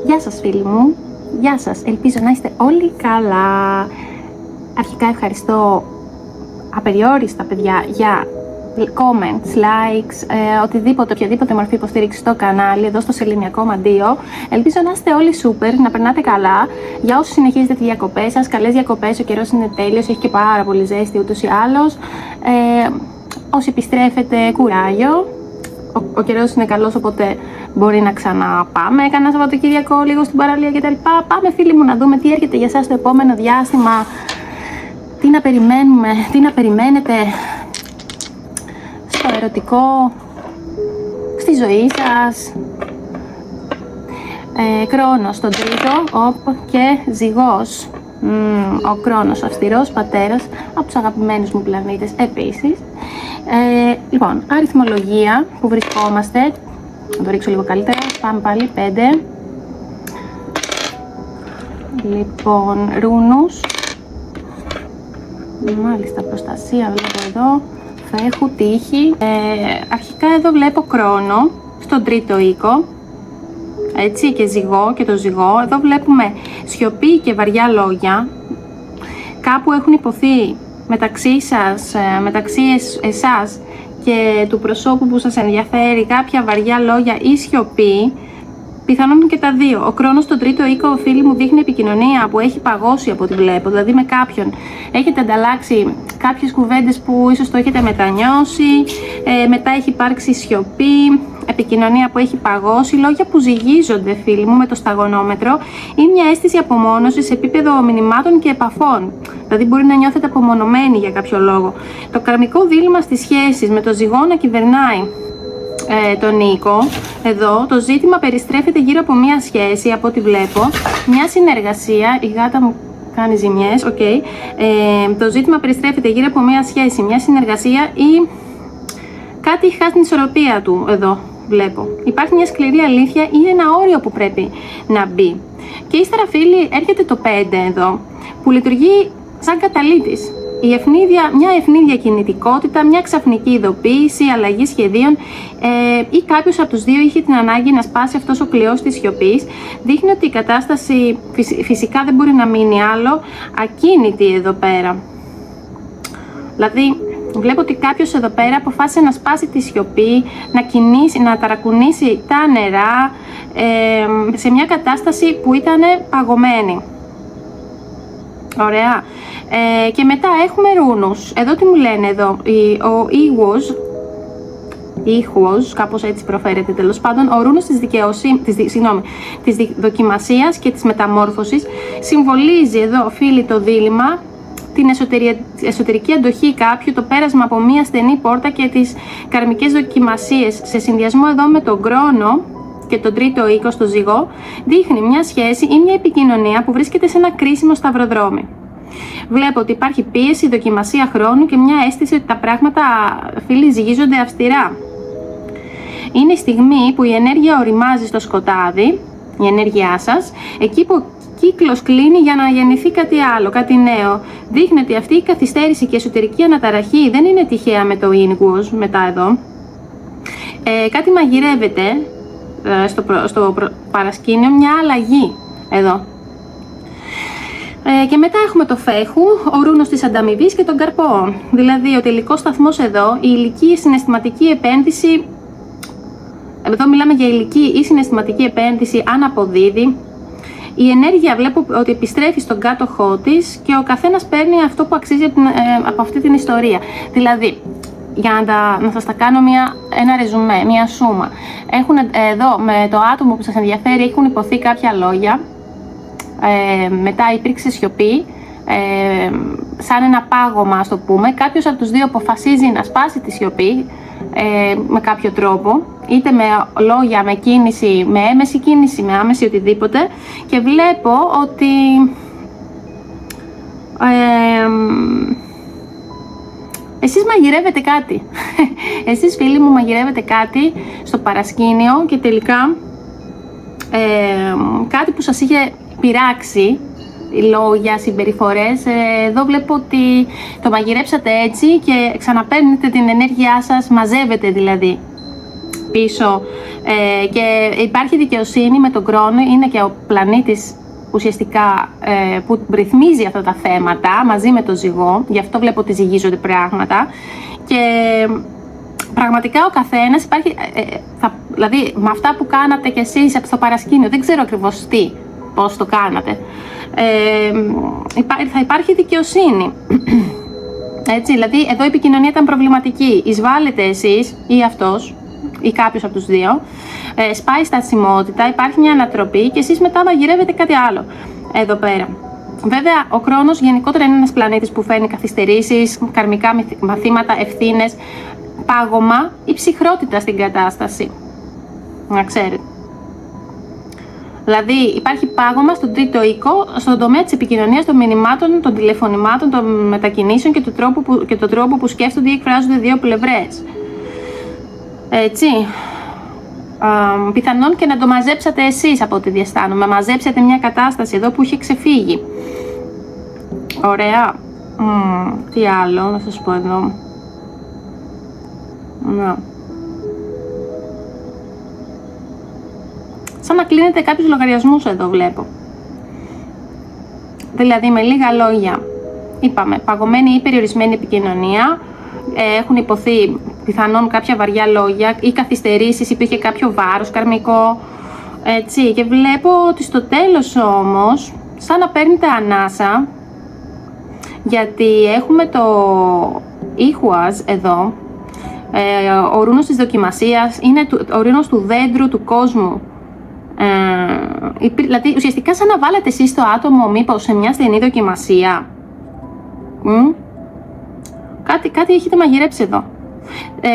Γεια σας φίλοι μου, γεια σας, ελπίζω να είστε όλοι καλά. Αρχικά ευχαριστώ απεριόριστα παιδιά για comments, likes, οποιαδήποτε μορφή υποστήριξη στο κανάλι, εδώ στο Σεληνιακό Μαντίο. Ελπίζω να είστε όλοι super, να περνάτε καλά. Για όσους συνεχίζετε τις διακοπές σας, καλές διακοπές, ο καιρός είναι τέλειος, έχει και πάρα πολύ ζέστη ούτως ή άλλως. Όσοι επιστρέφετε, κουράγιο. Ο καιρός είναι καλός, οπότε μπορεί να ξαναπάμε κανένα Σαββατοκύριακο λίγο στην παραλία κτλ. Πάμε φίλοι μου να δούμε τι έρχεται για εσάς το επόμενο διάστημα. Τι να περιμένουμε, τι να περιμένετε στο ερωτικό, στη ζωή σας. Κρόνος στον τρίτο, και Ζυγός. Ο Κρόνος, αυστηρός πατέρας, από τους αγαπημένους μου πλανήτες επίσης. Λοιπόν, αριθμολογία που βρισκόμαστε, να το ρίξω λίγο καλύτερα, πάμε πάλι, 5. Λοιπόν, Ρούνους, μάλιστα προστασία βλέπω εδώ, Φέχου, Τύχη. Αρχικά εδώ βλέπω Κρόνο, στον τρίτο οίκο, έτσι, και Ζυγό και το Ζυγό. Εδώ βλέπουμε σιωπή και βαριά λόγια, κάπου έχουν υποθεί μεταξύ σας, μεταξύ εσάς και του προσώπου που σας ενδιαφέρει κάποια βαριά λόγια ή σιωπή, πιθανόν και τα δύο. Ο Κρόνος στον τρίτο οίκο, φίλοι μου, δείχνει επικοινωνία που έχει παγώσει από ό,τι βλέπω, δηλαδή με κάποιον έχετε ανταλλάξει κάποιες κουβέντες που ίσως το έχετε μετανιώσει, μετά έχει υπάρξει σιωπή, επικοινωνία που έχει παγώσει, λόγια που ζυγίζονται φίλοι μου με το σταγονόμετρο, ή μια αίσθηση απομόνωσης σε επίπεδο μηνυμάτων και επαφών. Δηλαδή μπορεί να νιώθετε απομονωμένοι για κάποιο λόγο. Το καρμικό δίλημμα στις σχέσεις με το Ζυγό να κυβερνάει τον οίκο. Εδώ το ζήτημα περιστρέφεται γύρω από μια σχέση, από ό,τι βλέπω, μια συνεργασία. Η γάτα μου κάνει ζημιές, το ζήτημα περιστρέφεται γύρω από μια σχέση, μια συνεργασία ή κάτι έχει χάσει την ισορροπία του εδώ. Βλέπω. Υπάρχει μια σκληρή αλήθεια ή ένα όριο που πρέπει να μπει. Και ύστερα φίλοι έρχεται το 5 εδώ, που λειτουργεί σαν καταλύτης. Μια ευνίδια κινητικότητα, μια ξαφνική ειδοποίηση, αλλαγή σχεδίων, ή κάποιος από τους δύο είχε την ανάγκη να σπάσει αυτός ο κλειός της σιωπής. Δείχνει ότι η κατάσταση φυσικά δεν μπορεί να μείνει άλλο ακίνητη εδώ πέρα. Δηλαδή βλέπω ότι κάποιος εδώ πέρα αποφάσισε να σπάσει τη σιωπή, να κινήσει, να ταρακουνήσει τα νερά σε μια κατάσταση που ήταν παγωμένη. Ωραία. Και μετά έχουμε Ρούνους. Εδώ τι μου λένε εδώ, ο Ήχουος, κάπως έτσι προφέρεται τέλος πάντων, ο Ρούνος της δοκιμασίας και της μεταμόρφωσης, συμβολίζει εδώ φίλοι το δίλημμα, την εσωτερική αντοχή κάποιου, το πέρασμα από μία στενή πόρτα και τις καρμικές δοκιμασίες. Σε συνδυασμό εδώ με τον Κρόνο και τον τρίτο οίκο στο Ζυγό, δείχνει μια σχέση ή μια επικοινωνία που βρίσκεται σε ένα κρίσιμο σταυροδρόμι. Βλέπω ότι υπάρχει πίεση, δοκιμασία χρόνου και μια αίσθηση ότι τα πράγματα, φίλοι, ζυγίζονται αυστηρά. Είναι η στιγμή που η ενέργεια οριμάζει στο σκοτάδι, η ενέργειά σας, εκεί που ο κύκλος κλείνει για να γεννηθεί κάτι άλλο, κάτι νέο. Δείχνει ότι αυτή η καθυστέρηση και εσωτερική αναταραχή δεν είναι τυχαία με το Ίνγκουος, μετά εδώ. Κάτι μαγειρεύεται στο παρασκήνιο, μια αλλαγή εδώ. Και μετά έχουμε το Φέχου, ο Ρούνος της ανταμοιβής και τον Καρπό. Δηλαδή ο τελικός σταθμός εδώ, η ηλική συναισθηματική επένδυση. Εδώ μιλάμε για ηλική ή συναισθηματική επένδυση αν αποδίδει. Η ενέργεια βλέπω ότι επιστρέφει στον κάτοχό της και ο καθένας παίρνει αυτό που αξίζει από αυτή την ιστορία. Δηλαδή, για να σας τα κάνω ένα ρεζουμέ, μια σούμα. Έχουν εδώ με το άτομο που σας ενδιαφέρει έχουν υποθεί κάποια λόγια. Μετά υπήρξε σιωπή, σαν ένα πάγωμα ας το πούμε. Κάποιος από τους δύο αποφασίζει να σπάσει τη σιωπή με κάποιο τρόπο, είτε με λόγια, με κίνηση, με έμεση κίνηση, με άμεση οτιδήποτε, και βλέπω ότι εσείς μαγειρεύετε κάτι. Εσείς φίλοι μου μαγειρεύετε κάτι στο παρασκήνιο και τελικά κάτι που σας είχε πειράξει, λόγια, συμπεριφορές, εδώ βλέπω ότι το μαγειρέψατε έτσι και ξαναπαίρνετε την ενέργειά σας, μαζεύετε δηλαδή. πίσω και υπάρχει δικαιοσύνη με τον χρόνο, είναι και ο πλανήτης ουσιαστικά που ρυθμίζει αυτά τα θέματα μαζί με το ζυγό, γι' αυτό βλέπω ότι ζυγίζονται πράγματα και πραγματικά ο καθένας υπάρχει, δηλαδή με αυτά που κάνατε κι εσείς στο παρασκήνιο, δεν ξέρω ακριβώς πώς το κάνατε, θα υπάρχει δικαιοσύνη. Έτσι, δηλαδή εδώ η επικοινωνία ήταν προβληματική, εισβάλλετε εσείς ή αυτός ή κάποιος από τους δύο, σπάει στασιμότητα, υπάρχει μια ανατροπή και εσείς μετά μαγειρεύετε κάτι άλλο εδώ πέρα. Βέβαια, ο Κρόνος γενικότερα είναι ένας πλανήτης που φέρνει καθυστερήσεις, καρμικά μαθήματα, ευθύνες, πάγωμα ή ψυχρότητα στην κατάσταση. Να ξέρετε. Δηλαδή, υπάρχει πάγωμα στον τρίτο οίκο, στον τομέα της επικοινωνίας, των μηνυμάτων, των τηλεφωνημάτων, των μετακινήσεων και τον τρόπο που σκέφτονται ή εκφράζονται δύο πλευρές. Έτσι. Πιθανόν και να το μαζέψατε εσείς από ό,τι διαισθάνομαι. Μαζέψετε μια κατάσταση εδώ που είχε ξεφύγει. Ωραία. Τι άλλο να σας πω εδώ. Να. Σαν να κλείνετε κάποιους λογαριασμούς εδώ βλέπω. Δηλαδή με λίγα λόγια, είπαμε, παγωμένη ή περιορισμένη επικοινωνία, έχουν υποθεί πιθανόν κάποια βαριά λόγια ή καθυστερήσεις, υπήρχε κάποιο βάρος καρμικό, έτσι, και βλέπω ότι στο τέλος όμως, σαν να παίρνετε ανάσα, γιατί έχουμε το ήχουας εδώ, ο ρούνος της δοκιμασίας, είναι ο ρούνος του δέντρου, του κόσμου. Δηλαδή ουσιαστικά σαν να βάλετε εσείς το άτομο μήπως σε μια στενή δοκιμασία. Κάτι έχετε μαγειρέψει εδώ.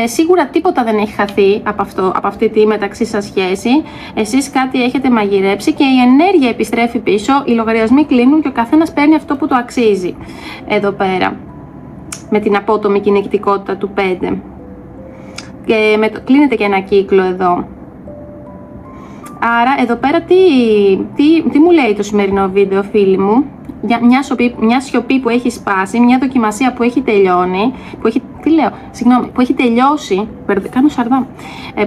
Σίγουρα τίποτα δεν έχει χαθεί από αυτή τη μεταξύ σας σχέση. Εσείς κάτι έχετε μαγειρέψει και η ενέργεια επιστρέφει πίσω, οι λογαριασμοί κλείνουν και ο καθένας παίρνει αυτό που το αξίζει. Εδώ πέρα, με την απότομη κυνηγητικότητα του 5. Και κλείνεται και ένα κύκλο εδώ. Άρα εδώ πέρα τι μου λέει το σημερινό βίντεο, φίλοι μου? Μια σιωπή που έχει σπάσει, μια δοκιμασία που έχει τελειώνει, που έχει τελειώσει, κάνω σαρδά,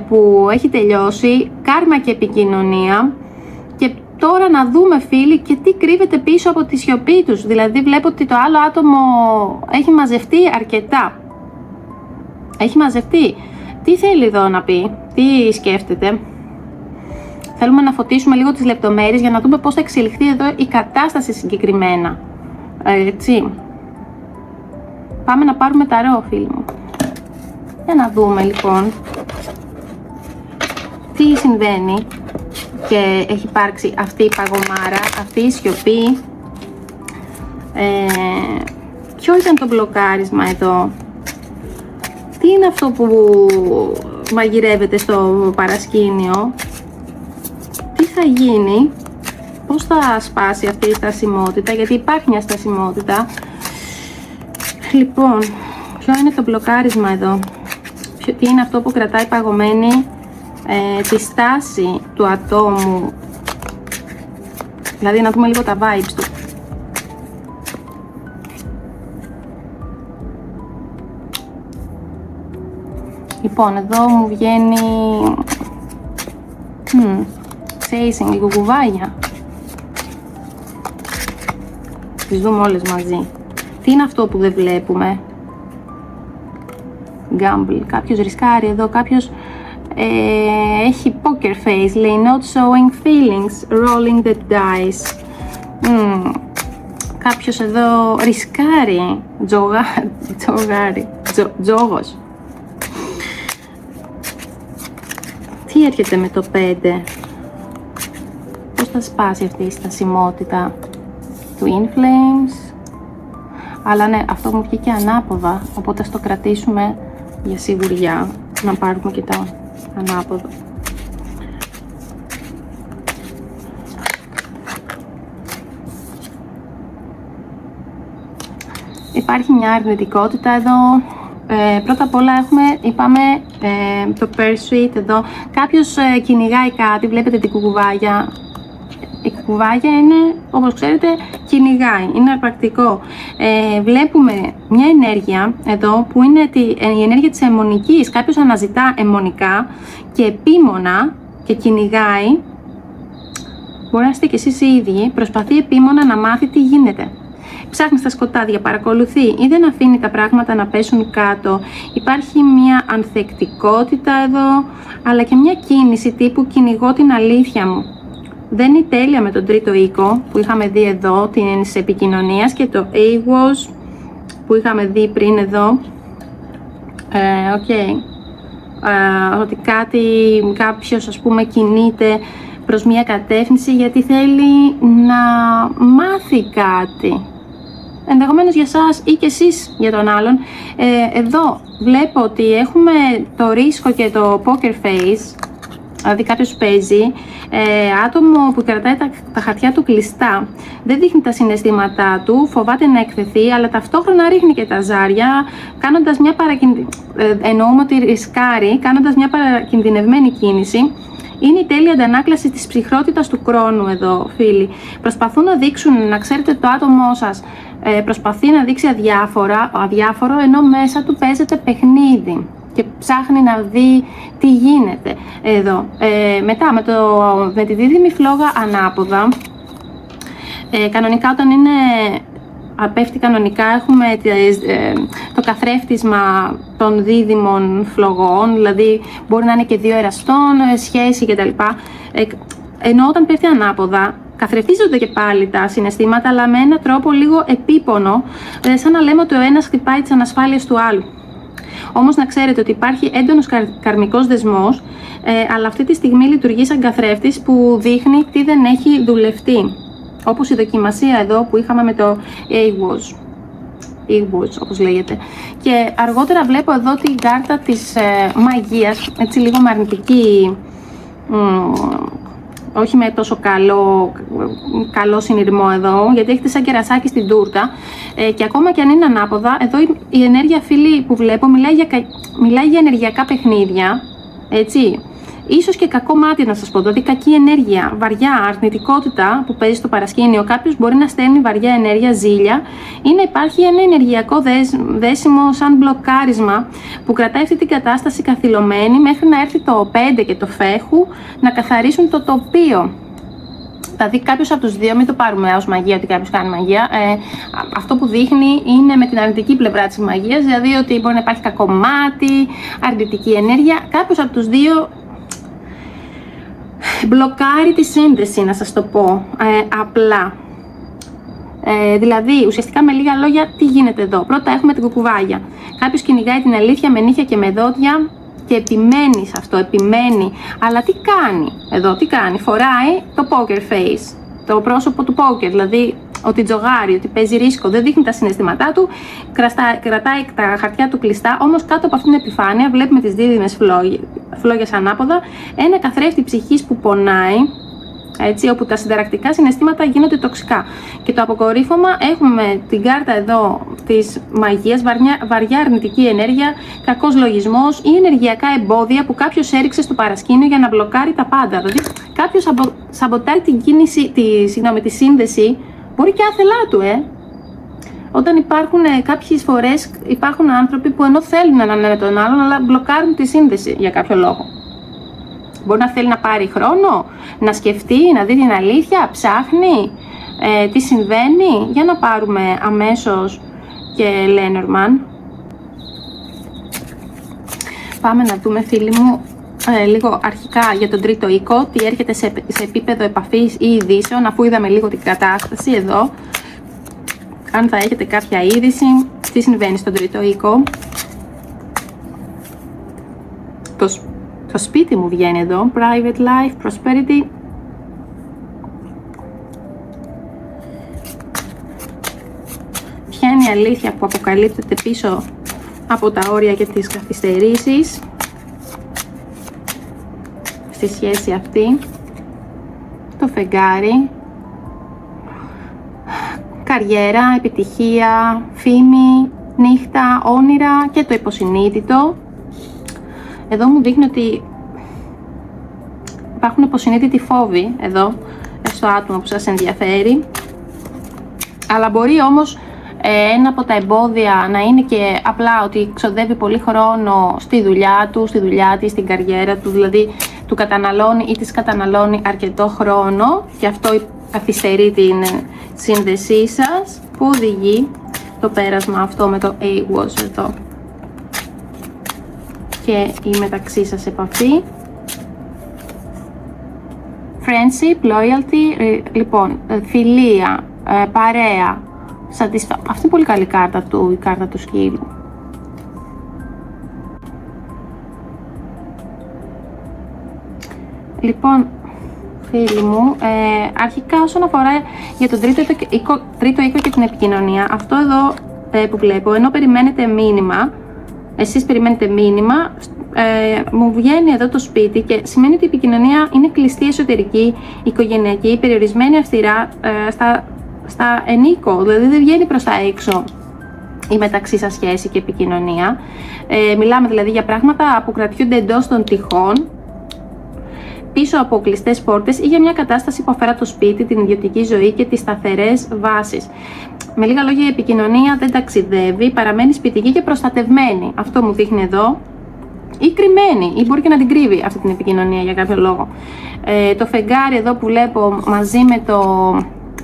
που έχει τελειώσει, κάρμα και επικοινωνία. Και τώρα να δούμε, φίλοι, και τι κρύβεται πίσω από τη σιωπή τους. Δηλαδή βλέπω ότι το άλλο άτομο έχει μαζευτεί αρκετά. Έχει μαζευτεί. Τι θέλει εδώ να πει, τι σκέφτεται? Θέλουμε να φωτίσουμε λίγο τις λεπτομέρειες για να δούμε πώς θα εξελιχθεί εδώ η κατάσταση συγκεκριμένα. Έτσι. Πάμε να πάρουμε ταρό, φίλοι μου. Για να δούμε λοιπόν τι συμβαίνει και έχει υπάρξει αυτή η παγωμάρα, αυτή η σιωπή. Ποιο ήταν το μπλοκάρισμα εδώ? Τι είναι αυτό που μαγειρεύεται στο παρασκήνιο? Τι θα γίνει? Πώς θα σπάσει αυτή η στασιμότητα? Γιατί υπάρχει μια στασιμότητα. Λοιπόν, ποιο είναι το μπλοκάρισμα εδώ? Τι είναι αυτό που κρατάει παγωμένη τη στάση του ατόμου? Δηλαδή να δούμε λίγο τα vibes του. Λοιπόν, εδώ μου βγαίνει chasing, λίγο κουβάγια. Τις δούμε όλες μαζί. Τι είναι αυτό που δεν βλέπουμε? Gamble, κάποιος ρισκάρει εδώ, κάποιος έχει poker face, λέει not showing feelings, rolling the dice. Κάποιος εδώ ρισκάρει, τζόγος. Τι έρχεται με το 5? Πώς θα σπάσει αυτή η στασιμότητα? Twin Flames. Αλλά ναι, αυτό μου βγήκε ανάποδα, οπότε ας το κρατήσουμε για σιγουριά, να πάρουμε και τα ανάποδα. Υπάρχει μια αρνητικότητα εδώ. Πρώτα απ' όλα είπαμε το Pursuit εδώ. Κάποιος κυνηγάει κάτι, βλέπετε την κουκουβάγια. κουκουβάγια είναι, όπως ξέρετε, κυνηγάει, είναι αρπακτικό. Βλέπουμε μια ενέργεια εδώ που είναι η ενέργεια της αιμονικής. Κάποιος αναζητά αιμονικά και επίμονα και κυνηγάει. Μπορεί να είστε και εσείς οι ίδιοι, προσπαθεί επίμονα να μάθει τι γίνεται. Ψάχνει στα σκοτάδια, παρακολουθεί ή δεν αφήνει τα πράγματα να πέσουν κάτω. Υπάρχει μια ανθεκτικότητα εδώ, αλλά και μια κίνηση τύπου κυνηγώ την αλήθεια μου. Δεν είναι τέλεια με τον τρίτο οίκο που είχαμε δει εδώ, της επικοινωνίας, και το Aegos που είχαμε δει πριν εδώ. Ότι κάποιος ας πούμε κινείται προς μια κατεύθυνση γιατί θέλει να μάθει κάτι. Ενδεχομένως για σας ή και εσείς για τον άλλον. Εδώ βλέπω ότι έχουμε το ρίσκο και το poker face, δηλαδή κάποιος παίζει, άτομο που κρατάει τα χαρτιά του κλειστά, δεν δείχνει τα συναισθήματά του, φοβάται να εκθεθεί, αλλά ταυτόχρονα ρίχνει και τα ζάρια, κάνοντας μια εννοούμε ότι ρισκάρει, κάνοντας μια παρακινδυνευμένη κίνηση. Είναι η τέλεια αντανάκλαση της ψυχρότητας του χρόνου εδώ, φίλοι. Προσπαθούν να δείξουν, να ξέρετε, το άτομό σας προσπαθεί να δείξει αδιάφορο, ενώ μέσα του παίζεται παιχνίδι και ψάχνει να δει τι γίνεται εδώ. Μετά με τη δίδυμη φλόγα ανάποδα, κανονικά όταν είναι πέφτει κανονικά, έχουμε το καθρέφτισμα των δίδυμων φλογών, δηλαδή μπορεί να είναι και δύο εραστών, σχέση κτλ. Ενώ όταν πέφτει ανάποδα, καθρεφτίζονται και πάλι τα συναισθήματα, αλλά με έναν τρόπο λίγο επίπονο, σαν να λέμε ότι ο ένας χτυπάει τις ανασφάλειες του άλλου. Όμως να ξέρετε ότι υπάρχει έντονος καρμικός δεσμός, αλλά αυτή τη στιγμή λειτουργεί σαν καθρέφτης που δείχνει τι δεν έχει δουλευτεί. Όπως η δοκιμασία εδώ που είχαμε με το Aegos, όπως λέγεται. Και αργότερα βλέπω εδώ την κάρτα της μαγείας, έτσι λίγο με αρνητική, όχι με τόσο καλό συνειρμό εδώ, γιατί έχετε σαν κερασάκι στην τούρτα, και ακόμα και αν είναι ανάποδα, εδώ η ενέργεια, φίλοι, που βλέπω μιλάει για ενεργειακά παιχνίδια, έτσι. Ίσως και κακό μάτι να σας πω, δηλαδή κακή ενέργεια, βαριά αρνητικότητα που παίζει στο παρασκήνιο. Κάποιος μπορεί να στέλνει βαριά ενέργεια, ζήλια, ή να υπάρχει ένα ενεργειακό δέσιμο σαν μπλοκάρισμα που κρατάει αυτή την κατάσταση καθυλωμένη μέχρι να έρθει το 5 και το φέχου να καθαρίσουν το τοπίο. Δηλαδή κάποιος από τους δύο, μην το πάρουμε ως μαγεία ότι κάποιος κάνει μαγεία, αυτό που δείχνει είναι με την αρνητική πλευρά της μαγείας, δηλαδή ότι μπορεί να υπάρχει κακό μάτι, αρνητική ενέργεια. Κάποιος από τους δύο μπλοκάρει τη σύνδεση, να σας το πω απλά. Δηλαδή, ουσιαστικά με λίγα λόγια, τι γίνεται εδώ. Πρώτα έχουμε την κουκουβάγια. Κάποιος κυνηγάει την αλήθεια με νύχια και με δόντια και επιμένει σε αυτό, επιμένει. Αλλά τι κάνει εδώ, τι κάνει? Φοράει το poker face, το πρόσωπο του poker, δηλαδή ότι τζογάρει, ότι παίζει ρίσκο, δεν δείχνει τα συναισθήματά του, κρατάει τα χαρτιά του κλειστά, όμως κάτω από αυτήν την επιφάνεια βλέπουμε τις δίδυμες φλόγες ανάποδα, ένα καθρέφτη ψυχής που πονάει, έτσι, όπου τα συνταρακτικά συναισθήματα γίνονται τοξικά. Και το αποκορύφωμα έχουμε την κάρτα εδώ της μαγείας, βαριά αρνητική ενέργεια, κακός λογισμός ή ενεργειακά εμπόδια που κάποιος έριξε στο παρασκήνιο για να μπλοκάρει τα πάντα. Δηλαδή κάποιος σαμποτάρει την κίνηση, τη σύνδεση, μπορεί και άθελά του, Όταν υπάρχουν κάποιες φορές, υπάρχουν άνθρωποι που ενώ θέλουν να είναι με τον άλλον, αλλά μπλοκάρουν τη σύνδεση για κάποιο λόγο. Μπορεί να θέλει να πάρει χρόνο, να σκεφτεί, να δει την αλήθεια, ψάχνει τι συμβαίνει. Για να πάρουμε αμέσως και Lenormand. Πάμε να δούμε, φίλοι μου, λίγο αρχικά για τον τρίτο οίκο, τι έρχεται σε επίπεδο επαφής ή ειδήσεων, αφού είδαμε λίγο την κατάσταση εδώ. Αν θα έχετε κάποια είδηση, τι συμβαίνει στον τρίτο οίκο. Το σπίτι μου βγαίνει εδώ, private life, prosperity. Ποια είναι η αλήθεια που αποκαλύπτεται πίσω από τα όρια και τις καθυστερήσεις στη σχέση αυτή? Το φεγγάρι, καριέρα, επιτυχία, φήμη, νύχτα, όνειρα και το υποσυνείδητο. Εδώ μου δείχνει ότι υπάρχουν υποσυνείδητοι φόβοι εδώ, στο άτομο που σας ενδιαφέρει. Αλλά μπορεί όμως ένα από τα εμπόδια να είναι και απλά ότι ξοδεύει πολύ χρόνο στη δουλειά του, στη δουλειά της, στην καριέρα του, δηλαδή του καταναλώνει ή της καταναλώνει αρκετό χρόνο και αυτό καθυστερεί την σύνδεσή σας, που οδηγεί το πέρασμα αυτό με το A was εδώ και η μεταξύ σας επαφή. Friendship, loyalty, λοιπόν, φιλία, παρέα, αυτή είναι πολύ καλή κάρτα του, η κάρτα του σκύλου. Λοιπόν, φίλοι μου, αρχικά όσον αφορά για τον τρίτο οίκο και την επικοινωνία, αυτό εδώ που βλέπω, ενώ περιμένετε μήνυμα, εσείς περιμένετε μήνυμα, μου βγαίνει εδώ το σπίτι και σημαίνει ότι η επικοινωνία είναι κλειστή, εσωτερική, οικογενειακή, περιορισμένη αυστηρά στα ενίκο, δηλαδή δεν βγαίνει προς τα έξω η μεταξύ σας σχέση και επικοινωνία. Μιλάμε δηλαδή για πράγματα που κρατιούνται εντός των τυχών, πίσω από κλειστές πόρτες ή για μια κατάσταση που αφορά το σπίτι, την ιδιωτική ζωή και τις σταθερές βάσεις. Με λίγα λόγια, η επικοινωνία δεν ταξιδεύει, παραμένει σπιτική και προστατευμένη. Αυτό μου δείχνει εδώ. Ή κρυμμένη, ή μπορεί και να την κρύβει αυτή την επικοινωνία για κάποιο λόγο. Το φεγγάρι εδώ που βλέπω μαζί με το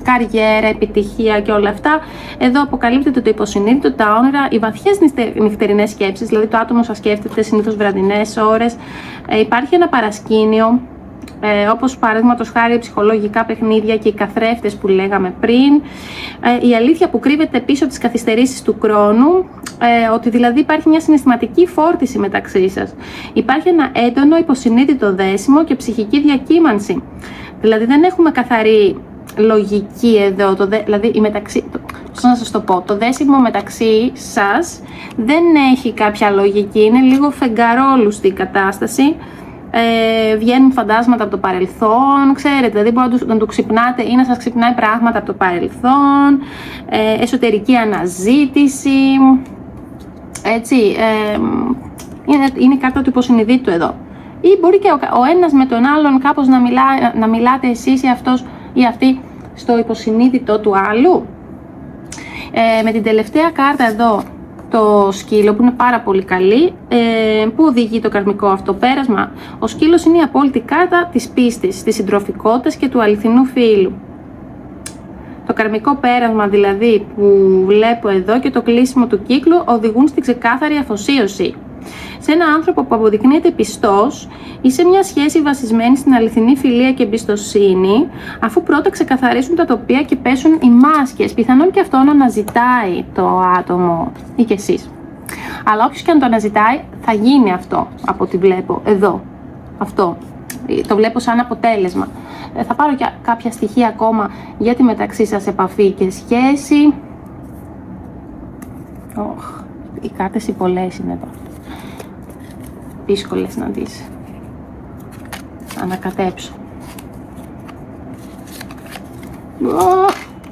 καριέρα, επιτυχία και όλα αυτά, εδώ αποκαλύπτεται το υποσυνείδητο, τα όνειρα, οι βαθιές νυχτερινές σκέψεις, δηλαδή το άτομο σας σκέφτεται συνήθως βραδινές ώρες. Υπάρχει ένα παρασκήνιο, όπως παραδείγματος χάρη ψυχολογικά παιχνίδια και οι καθρέφτες που λέγαμε πριν, η αλήθεια που κρύβεται πίσω από τις καθυστερήσεις του χρόνου, ότι δηλαδή υπάρχει μια συναισθηματική φόρτιση μεταξύ σας. Υπάρχει ένα έντονο υποσυνείδητο δέσιμο και ψυχική διακύμανση. Δηλαδή δεν έχουμε καθαρή λογική εδώ, δηλαδή να σας το πω, το δέσιμο μεταξύ σας δεν έχει κάποια λογική, είναι λίγο φεγγαρόλουστη η κατάσταση. Βγαίνουν φαντάσματα από το παρελθόν, ξέρετε, δηλαδή μπορείτε να του ξυπνάτε ή να σας ξυπνάει πράγματα από το παρελθόν, εσωτερική αναζήτηση, έτσι, είναι η κάρτα του υποσυνειδήτου εδώ. Ή μπορεί και ο ένας με τον άλλον κάπως να μιλάτε εσείς ή αυτός ή αυτή στο υποσυνείδητο του άλλου. Με την τελευταία κάρτα εδώ, το σκύλο που είναι πάρα πολύ καλή, που οδηγεί το καρμικό αυτό πέρασμα. Ο σκύλος είναι η απόλυτη κάρτα της πίστης, της συντροφικότητας και του αληθινού φίλου. Το καρμικό πέρασμα δηλαδή που βλέπω εδώ και το κλείσιμο του κύκλου οδηγούν στην ξεκάθαρη αφοσίωση σε έναν άνθρωπο που αποδεικνύεται πιστός ή σε μια σχέση βασισμένη στην αληθινή φιλία και εμπιστοσύνη, αφού πρώτα ξεκαθαρίσουν τα τοπία και πέσουν οι μάσκες. Πιθανόν και αυτό να αναζητάει το άτομο ή και εσείς. Αλλά όποιος και αν το αναζητάει, θα γίνει αυτό από ό,τι βλέπω εδώ. Αυτό. Το βλέπω σαν αποτέλεσμα. Θα πάρω και κάποια στοιχεία ακόμα για τη μεταξύ σας επαφή και σχέση. Οι κάρτες οι πολλές είναι εδώ. Δύσκολες να τις ανακατέψω.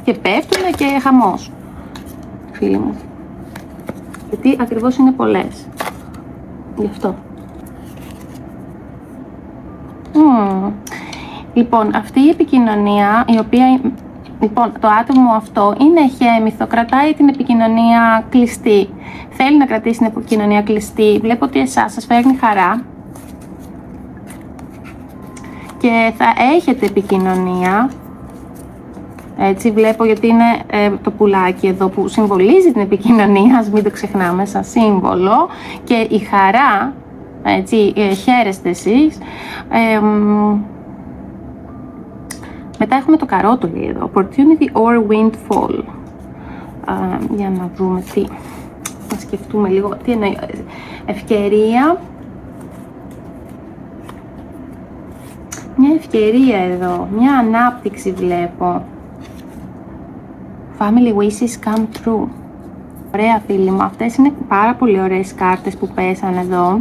Και πέφτουνε και χαμός, φίλοι μου. Γιατί ακριβώς είναι πολλές. Γι' αυτό. Λοιπόν, αυτή η επικοινωνία, η οποία, λοιπόν, το άτομο αυτό είναι χέμηθο, κρατάει την επικοινωνία κλειστή. Θέλει να κρατήσει την επικοινωνία κλειστή. Βλέπω ότι εσάς σας φέρνει χαρά και θα έχετε επικοινωνία. Έτσι βλέπω, γιατί είναι το πουλάκι εδώ που συμβολίζει την επικοινωνία, ας μην το ξεχνάμε, σαν σύμβολο, και η χαρά, έτσι, χαίρεστε εσείς. Μετά έχουμε το καρότολι εδώ, opportunity or windfall. Για να δούμε τι, να σκεφτούμε λίγο τι εννοεί. Ευκαιρία. Μια ευκαιρία εδώ, μια ανάπτυξη βλέπω. Family wishes come true. Ωραία, φίλοι μου, αυτές είναι πάρα πολύ ωραίες κάρτες που πέσαν εδώ.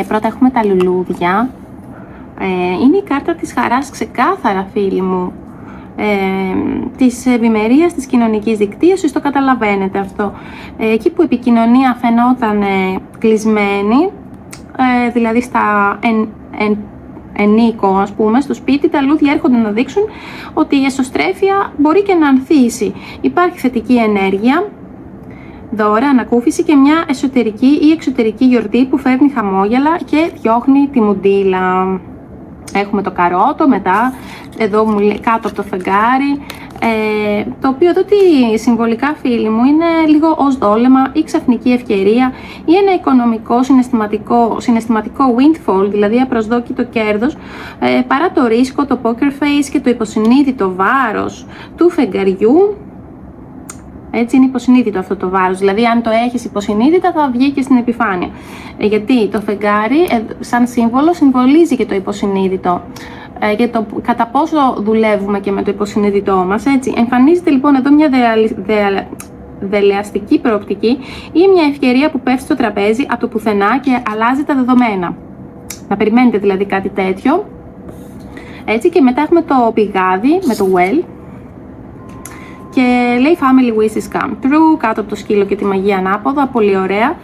Πρώτα έχουμε τα λουλούδια. Είναι η κάρτα της χαράς ξεκάθαρα, φίλοι μου. Της ευημερίας, της κοινωνικής δικτύωσης, το καταλαβαίνετε αυτό. Εκεί που η επικοινωνία φαινόταν κλεισμένη, δηλαδή στα ενίκο, ας πούμε, στο σπίτι, τα λούδια έρχονται να δείξουν ότι η εσωστρέφεια μπορεί και να ανθίσει. Υπάρχει θετική ενέργεια, δώρα, ανακούφιση και μια εσωτερική ή εξωτερική γιορτή που φέρνει χαμόγελα και διώχνει τη μουντίλα. Έχουμε το καρότο μετά, εδώ μου λέει κάτω από το φεγγάρι, το οποίο εδώ τι συμβολικά, φίλοι μου, είναι λίγο ως δόλεμα ή ξαφνική ευκαιρία ή ένα οικονομικό συναισθηματικό windfall, δηλαδή απροσδόκητο κέρδος, παρά το ρίσκο, το poker face και το υποσυνείδητο βάρος του φεγγαριού. Έτσι είναι υποσυνείδητο αυτό το βάρος, δηλαδή αν το έχεις υποσυνείδητα θα βγει και στην επιφάνεια. Γιατί το φεγγάρι σαν σύμβολο συμβολίζει και το υποσυνείδητο και το κατά πόσο δουλεύουμε και με το υποσυνείδητό μας, έτσι. Εμφανίζεται λοιπόν εδώ μια δελεαστική προοπτική ή μια ευκαιρία που πέφτει στο τραπέζι από το πουθενά και αλλάζει τα δεδομένα. Να περιμένετε δηλαδή κάτι τέτοιο. Έτσι, και μετά έχουμε το πηγάδι με το well. Και λέει family wishes come true, κάτω από το σκύλο και τη μαγεία ανάποδα, πολύ ωραία.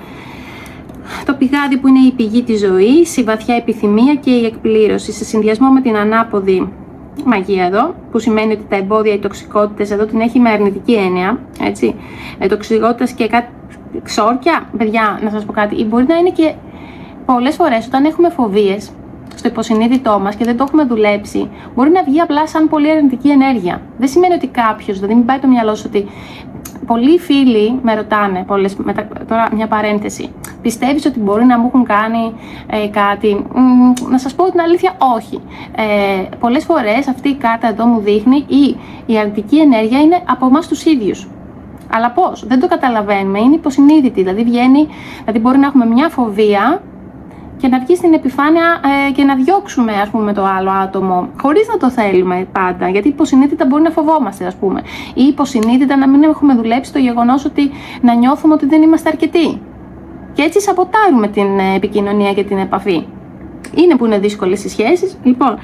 Το πηγάδι που είναι η πηγή της ζωής, η βαθιά επιθυμία και η εκπλήρωση, σε συνδυασμό με την ανάποδη μαγεία εδώ, που σημαίνει ότι τα εμπόδια, οι τοξικότητες, εδώ την έχει με αρνητική έννοια, έτσι. Τοξικότητες και κάτι ξόρκια, παιδιά, να σας πω κάτι, ή μπορεί να είναι και πολλές φορές όταν έχουμε φοβίες στο υποσυνείδητό μας και δεν το έχουμε δουλέψει, μπορεί να βγει απλά σαν πολύ αρνητική ενέργεια. Δεν σημαίνει ότι κάποιος, δηλαδή μην πάει το μυαλό σου ότι πολλοί φίλοι με ρωτάνε, τώρα μια παρένθεση, πιστεύεις ότι μπορεί να μου έχουν κάνει κάτι? Να σας πω την αλήθεια, όχι. Πολλές φορές αυτή η κάρτα εδώ μου δείχνει η αρνητική ενέργεια είναι από εμάς τους ίδιους. Αλλά πώς? Δεν το καταλαβαίνουμε, είναι υποσυνείδητη, δηλαδή μπορεί να έχουμε μια φοβία και να βγει στην επιφάνεια και να διώξουμε, ας πούμε, το άλλο άτομο, χωρίς να το θέλουμε πάντα, γιατί υποσυνείδητα μπορεί να φοβόμαστε, ας πούμε, ή υποσυνείδητα να μην έχουμε δουλέψει το γεγονός ότι να νιώθουμε ότι δεν είμαστε αρκετοί. Και έτσι σαμποτάρουμε την επικοινωνία και την επαφή. Είναι που είναι δύσκολες οι σχέσεις. Λοιπόν,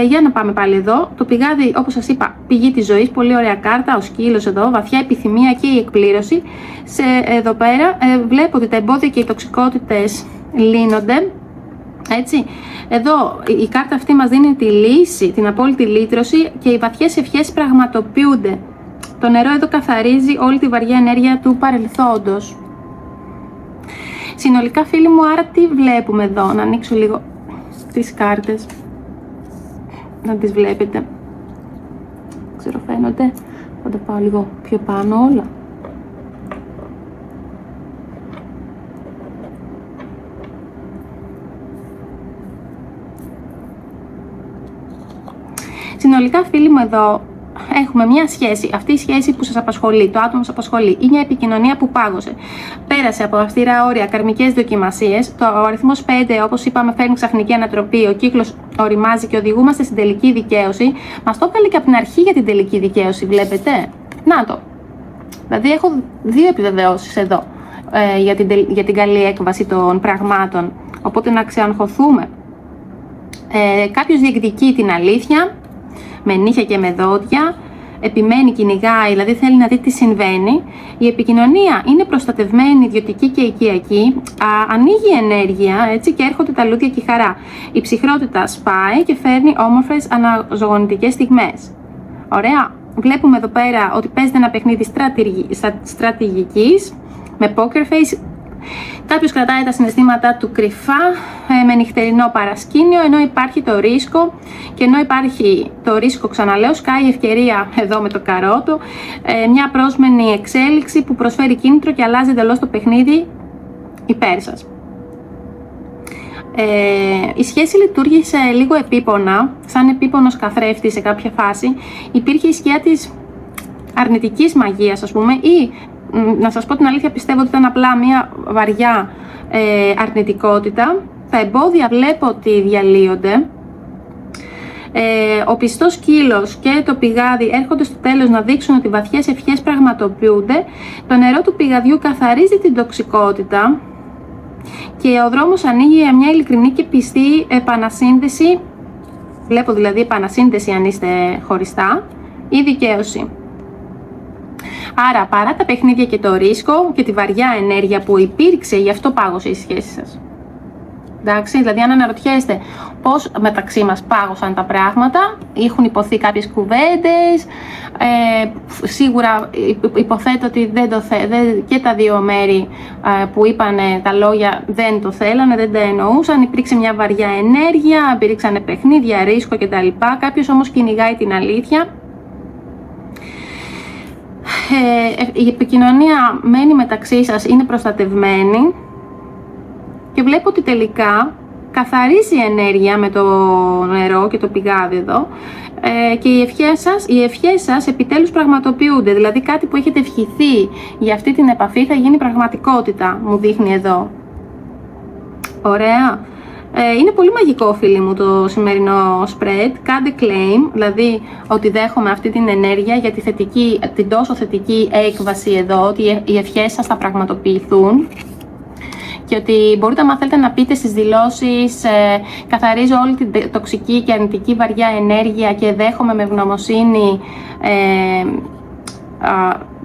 για να πάμε πάλι εδώ. Το πηγάδι, όπως σας είπα, πηγή της ζωής, πολύ ωραία κάρτα, ο σκύλος εδώ, βαθιά επιθυμία και η εκπλήρωση. Εδώ πέρα βλέπω ότι τα εμπόδια και οι τοξικότητες λύνονται, έτσι. Εδώ η κάρτα αυτή μας δίνει τη λύση, την απόλυτη λύτρωση και οι βαθιές ευχές πραγματοποιούνται. Το νερό εδώ καθαρίζει όλη τη βαριά ενέργεια του παρελθόντος. Συνολικά, φίλοι μου, άρα τι βλέπουμε εδώ? Να ανοίξω λίγο τις κάρτες, να τις βλέπετε. Ξέρω, φαίνονται. Θα τα πάω λίγο πιο πάνω όλα. Συνολικά, φίλοι μου, εδώ έχουμε μια σχέση. Αυτή η σχέση που σας απασχολεί, το άτομο σας απασχολεί, είναι μια επικοινωνία που πάγωσε. Πέρασε από αυστηρά όρια, καρμικές δοκιμασίες. Το αριθμός 5, όπως είπαμε, φέρνει ξαφνική ανατροπή. Ο κύκλος οριμάζει και οδηγούμαστε στην τελική δικαίωση. Μας το έκανε και από την αρχή για την τελική δικαίωση, βλέπετε. Να το. Δηλαδή, έχω δύο επιβεβαιώσεις εδώ για την καλή έκβαση των πραγμάτων. Οπότε να ξεαγχωθούμε. Κάποιος διεκδικεί την αλήθεια με νύχια και με δόντια, επιμένει, κυνηγάει, δηλαδή θέλει να δει τι συμβαίνει. Η επικοινωνία είναι προστατευμένη, ιδιωτική και οικιακή, ανοίγει ενέργεια, έτσι, και έρχονται τα λούδια και η χαρά. Η ψυχρότητα σπάει και φέρνει όμορφες αναζωογονητικές στιγμές. Ωραία. Βλέπουμε εδώ πέρα ότι παίζεται ένα παιχνίδι στρατηγικής με poker face. Κάποιος κρατάει τα συναισθήματά του κρυφά, με νυχτερινό παρασκήνιο, ενώ υπάρχει το ρίσκο, και ενώ υπάρχει το ρίσκο, ξαναλέω, σκάει η ευκαιρία εδώ με το καρότο, μια πρόσμενη εξέλιξη που προσφέρει κίνητρο και αλλάζει εντελώς το παιχνίδι υπέρ σας. Η σχέση λειτουργήσε λίγο επίπονα, σαν επίπονος καθρέφτης σε κάποια φάση. Υπήρχε η σκιά της αρνητικής μαγείας, ας πούμε, ή να σας πω την αλήθεια, πιστεύω ότι ήταν απλά μια βαριά αρνητικότητα. Τα εμπόδια βλέπω ότι διαλύονται. Ο πιστός σκύλος και το πηγάδι έρχονται στο τέλος να δείξουν ότι βαθιές ευχές πραγματοποιούνται. Το νερό του πηγαδιού καθαρίζει την τοξικότητα και ο δρόμος ανοίγει για μια ειλικρινή και πιστή επανασύνδεση. Βλέπω δηλαδή επανασύνδεση αν είστε χωριστά, ή δικαίωση. Άρα, παρά τα παιχνίδια και το ρίσκο και τη βαριά ενέργεια που υπήρξε, γι' αυτό πάγωσε η σχέση σας. Εντάξει, δηλαδή αν αναρωτιέστε πώς μεταξύ μας πάγωσαν τα πράγματα, έχουν υποθεί κάποιες κουβέντες, σίγουρα υποθέτω ότι και τα δύο μέρη που είπαν τα λόγια δεν το θέλανε, δεν τα εννοούσαν, υπήρξε μια βαριά ενέργεια, υπήρξαν παιχνίδια, ρίσκο κτλ. Κάποιος όμως κυνηγάει την αλήθεια. Η επικοινωνία μένει μεταξύ σας, είναι προστατευμένη και βλέπω ότι τελικά καθαρίζει η ενέργεια με το νερό και το πηγάδι εδώ και οι ευχές σας επιτέλους πραγματοποιούνται, δηλαδή κάτι που έχετε ευχηθεί για αυτή την επαφή θα γίνει πραγματικότητα, μου δείχνει εδώ. Ωραία. Είναι πολύ μαγικό, φίλοι μου, το σημερινό spread. Κάντε claim, δηλαδή ότι δέχομαι αυτή την ενέργεια για την τόσο θετική έκβαση εδώ, ότι οι ευχές σας θα πραγματοποιηθούν και ότι μπορείτε, αν θέλετε, να πείτε στις δηλώσεις καθαρίζω όλη την τοξική και αρνητική βαριά ενέργεια και δέχομαι με ευγνωμοσύνη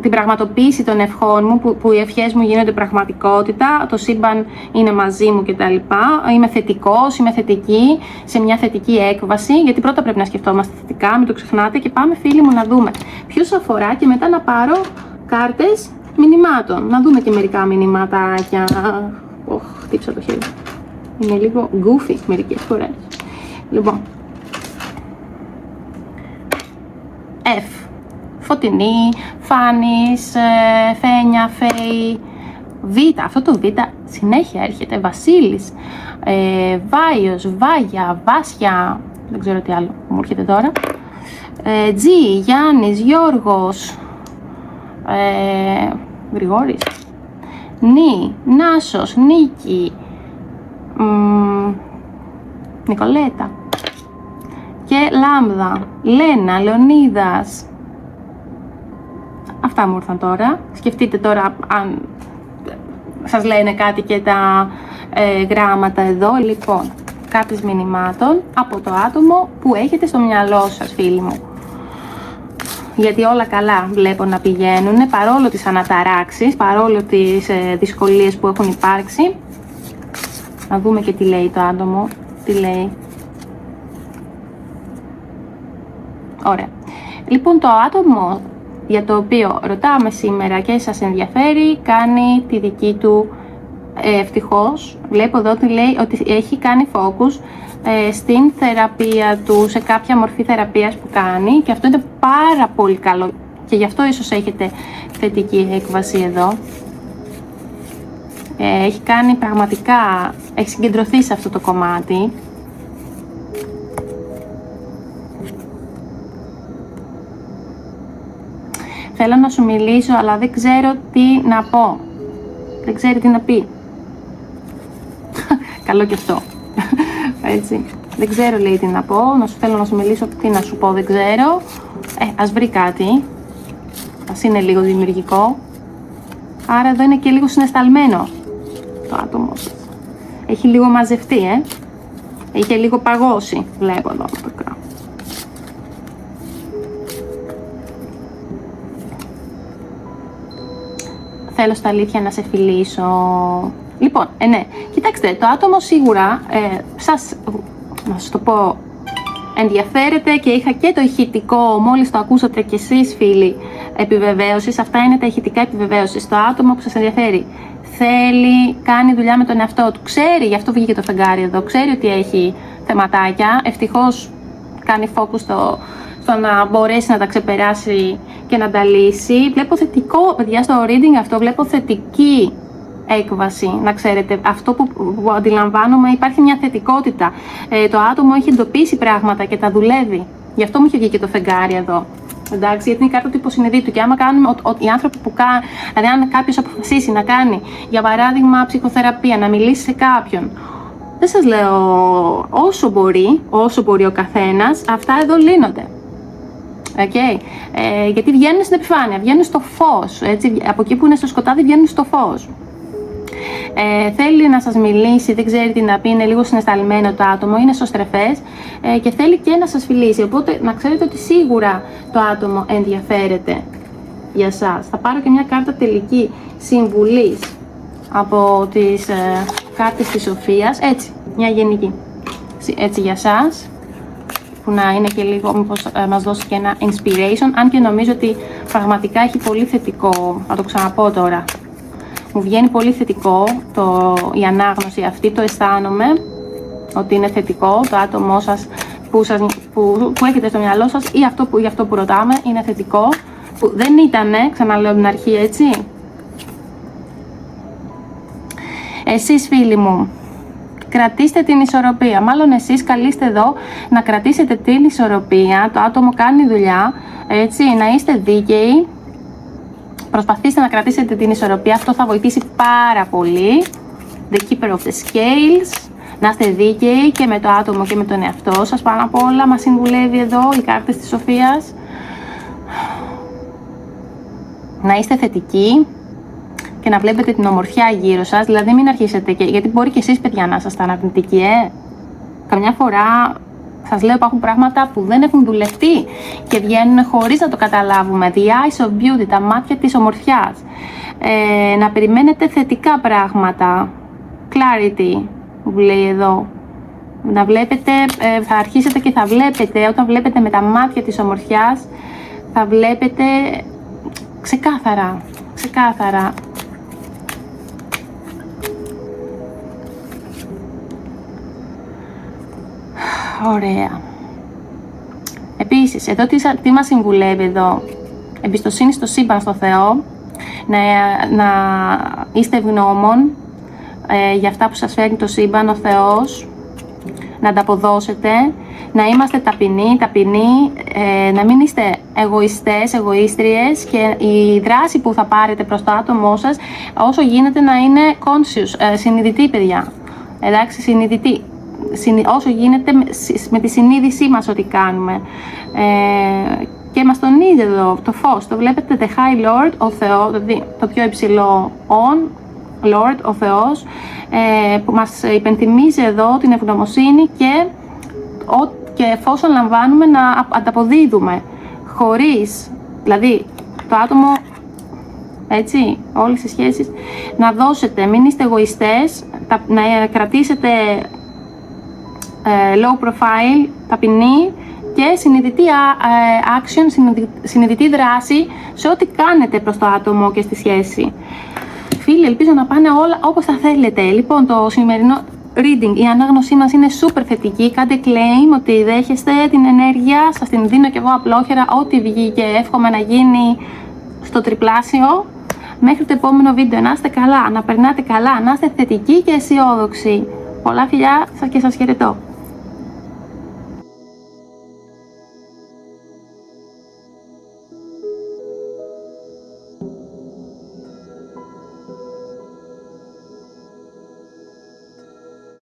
την πραγματοποίηση των ευχών μου, που οι ευχές μου γίνονται πραγματικότητα, το σύμπαν είναι μαζί μου κτλ. Είμαι θετικός, είμαι θετική, σε μια θετική έκβαση, γιατί πρώτα πρέπει να σκεφτόμαστε θετικά, μην το ξεχνάτε, και πάμε, φίλοι μου, να δούμε ποιους αφορά και μετά να πάρω κάρτες μηνυμάτων. Να δούμε και μερικά μηνυματάκια. Χτύψα το χέρι. Είναι λίγο goofy μερικές φορές. Λοιπόν. F. Φωτεινή, Φάνης, Φένια, Φέη. Β, αυτό το Β συνέχεια έρχεται. Βασίλης, Βάιος, Βάγια, Βάσια. Δεν ξέρω τι άλλο μου έρχεται τώρα. G, Γιάννης, Γιώργος, Γρηγόρης. Νι, Νάσος, Νίκη, Νικολέτα και Λάμδα, Λένα, Λεωνίδας. Αυτά μου ήρθαν τώρα. Σκεφτείτε τώρα αν σας λένε κάτι και τα γράμματα εδώ. Λοιπόν, κάρτες μηνυμάτων από το άτομο που έχετε στο μυαλό σας, φίλοι μου. Γιατί όλα καλά βλέπω να πηγαίνουν, παρόλο τις αναταράξεις, παρόλο τις δυσκολίες που έχουν υπάρξει. Να δούμε και τι λέει το άτομο, τι λέει. Ωραία. Λοιπόν, το άτομο για το οποίο ρωτάμε σήμερα και σας ενδιαφέρει, κάνει τη δική του, ευτυχώς, βλέπω εδώ ότι λέει ότι έχει κάνει focus στην θεραπεία του, σε κάποια μορφή θεραπείας που κάνει, και αυτό είναι πάρα πολύ καλό και γι' αυτό ίσως έχετε θετική έκβαση εδώ. Έχει κάνει πραγματικά, έχει συγκεντρωθεί σε αυτό το κομμάτι. Θέλω να σου μιλήσω, αλλά δεν ξέρω τι να πω. Δεν ξέρει τι να πει. Καλό και αυτό. Έτσι. Δεν ξέρω, λέει, τι να πω. Θέλω να σου μιλήσω, τι να σου πω, δεν ξέρω. Ας βρει κάτι. Ας είναι λίγο δημιουργικό. Άρα εδώ είναι και λίγο συναισθαλμένο το άτομο. Έχει λίγο μαζευτεί, Έχει λίγο παγώσει. Βλέπω εδώ το κράτο. Θέλω στα αλήθεια να σε φιλήσω. Λοιπόν, ναι, κοιτάξτε, το άτομο σίγουρα να σας το πω, ενδιαφέρεται, και είχα και το ηχητικό, μόλις το ακούσατε κι εσείς, φίλοι, επιβεβαίωσης. Αυτά είναι τα ηχητικά επιβεβαίωσης. Το άτομο που σας ενδιαφέρει θέλει, κάνει δουλειά με τον εαυτό του, ξέρει, γι' αυτό βγήκε το φεγγάρι εδώ, ξέρει ότι έχει θεματάκια, ευτυχώς κάνει focus στο να μπορέσει να τα ξεπεράσει και να τα λύσει. Βλέπω θετικό, παιδιά, στο reading αυτό βλέπω θετική έκβαση, να ξέρετε, αυτό που αντιλαμβάνομαι, υπάρχει μια θετικότητα. Το άτομο έχει εντοπίσει πράγματα και τα δουλεύει. Γι' αυτό μου είχε βγει και το φεγγάρι εδώ. Εντάξει, γιατί είναι η κάρτα του υποσυνειδήτου. Και άμα κάνουμε, οι άνθρωποι που κάνουν, δηλαδή αν κάποιος αποφασίσει να κάνει, για παράδειγμα, ψυχοθεραπεία, να μιλήσει σε κάποιον, δεν σας λέω όσο μπορεί ο καθένας, αυτά εδώ λύνονται. Okay. Γιατί βγαίνουν στην επιφάνεια, βγαίνουν στο φως, έτσι, από εκεί που είναι στο σκοτάδι βγαίνουν στο φως. Θέλει να σας μιλήσει, δεν ξέρει τι να πει, είναι λίγο συναισθαλμένο το άτομο, είναι στο στρεφές και θέλει και να σας φιλήσει. Οπότε να ξέρετε ότι σίγουρα το άτομο ενδιαφέρεται για σας. Θα πάρω και μια κάρτα τελική συμβουλής από τις κάρτες της Σοφίας. Έτσι, μια γενική. Έτσι για σας, που να είναι και λίγο, μήπως μας δώσει και ένα inspiration, αν και νομίζω ότι πραγματικά έχει πολύ θετικό, θα το ξαναπώ τώρα, μου βγαίνει πολύ θετικό η ανάγνωση αυτή, το αισθάνομαι ότι είναι θετικό, το άτομό σας που έχετε στο μυαλό σας ή για αυτό που ρωτάμε είναι θετικό, που δεν ήτανε, ξαναλέω από την αρχή, έτσι. Εσείς φίλοι μου, κρατήστε την ισορροπία, μάλλον εσείς καλείστε εδώ να κρατήσετε την ισορροπία, το άτομο κάνει δουλειά, έτσι, να είστε δίκαιοι, προσπαθήστε να κρατήσετε την ισορροπία, αυτό θα βοηθήσει πάρα πολύ. The keeper of the scales, να είστε δίκαιοι και με το άτομο και με τον εαυτό σας, πάνω απ' όλα μας συμβουλεύει εδώ οι κάρτες της Σοφίας. Να είστε θετικοί και να βλέπετε την ομορφιά γύρω σας, δηλαδή μην αρχίσετε, γιατί μπορεί και εσείς παιδιά να είστε αρνητικοί, Καμιά φορά σας λέω υπάρχουν πράγματα που δεν έχουν δουλευτεί και βγαίνουν χωρίς να το καταλάβουμε. The eyes of beauty, τα μάτια της ομορφιάς. Να περιμένετε θετικά πράγματα. Clarity, που λέει εδώ. Να βλέπετε, θα αρχίσετε και θα βλέπετε, όταν βλέπετε με τα μάτια της ομορφιάς, θα βλέπετε ξεκάθαρα, ξεκάθαρα. Ωραία. Επίσης, εδώ τι μας συμβουλεύει εδώ? Εμπιστοσύνη στο σύμπαν, στο Θεό, να είστε ευγνώμων για αυτά που σας φέρνει το σύμπαν, ο Θεός, να ανταποδώσετε, να είμαστε ταπεινοί, να μην είστε εγωιστές, εγωίστριες και η δράση που θα πάρετε προς το άτομό σας όσο γίνεται να είναι conscious, συνειδητή παιδιά, εντάξει, συνειδητή. Όσο γίνεται με τη συνείδησή μας ότι κάνουμε, και μας τονίζει εδώ το φως, το βλέπετε, the High Lord, ο Θεός, δηλαδή το πιο υψηλό Lord, ο Θεός, που μας υπενθυμίζει εδώ την ευγνωμοσύνη και εφόσον λαμβάνουμε να ανταποδίδουμε χωρίς, δηλαδή το άτομο, έτσι, όλες οι σχέσεις, να δώσετε, μην είστε εγωιστές, να κρατήσετε low profile, ταπεινή και συνειδητή action, συνειδητή δράση σε ό,τι κάνετε προς το άτομο και στη σχέση. Φίλοι, ελπίζω να πάνε όλα όπως θα θέλετε. Λοιπόν, το σημερινό reading, η ανάγνωσή μας είναι super θετική. Κάντε claim ότι δέχεστε την ενέργεια, σας την δίνω κι εγώ απλόχερα, ό,τι βγήκε εύχομαι να γίνει στο τριπλάσιο. Μέχρι το επόμενο βίντεο, να είστε καλά, να περνάτε καλά, να είστε θετικοί και αισιόδοξοι. Πολλά φιλιά και σας χαιρετώ.